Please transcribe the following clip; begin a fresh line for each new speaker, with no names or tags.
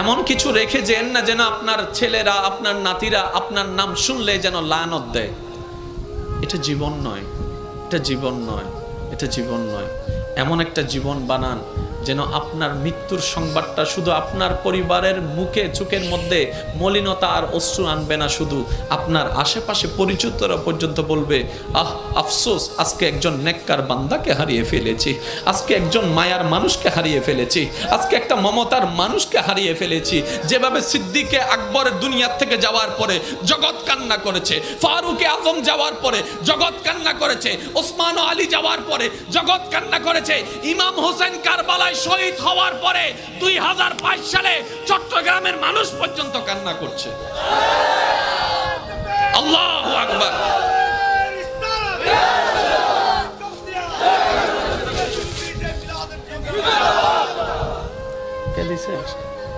এমন কিছু রেখে যেন না যেন আপনার ছেলেরা আপনার নাতিরা আপনার নাম শুনলে যেন লানত দেয়। এটা জীবন নয়, এটা জীবন নয়, এটা জীবন নয়। এমন একটা জীবন বানান যেন আপনার মৃত্যুর সংবাদটা শুধু আপনার পরিবারের মুখে চোখের মধ্যে মলিনতা আর অশ্রু আনবে না, শুধু আপনার আশেপাশে পরিচিতরা পর্যন্ত বলবে, আহ আফসোস, আজকে একজন নেককার বান্দাকে হারিয়ে ফেলেছি, আজকে একজন মায়ার মানুষকে হারিয়ে ফেলেছি, আজকে একটা মমতার মানুষকে হারিয়ে ফেলেছি। যেভাবে সিদ্দিকে আকবরের দুনিয়ার থেকে যাওয়ার পরে জগৎ কান্না করেছে, ফারুকে আজম যাওয়ার পরে জগৎ কান্না করেছে, ওসমান ও আলী যাওয়ার পরে জগৎ কান্না করেছে, ইমাম হোসেন কারবালায় শহীদ হওয়ার পরে 2022 সালে চট্টগ্রামের মানুষ পর্যন্ত কান্না করছে। আল্লাহু আকবার। কে দিছে?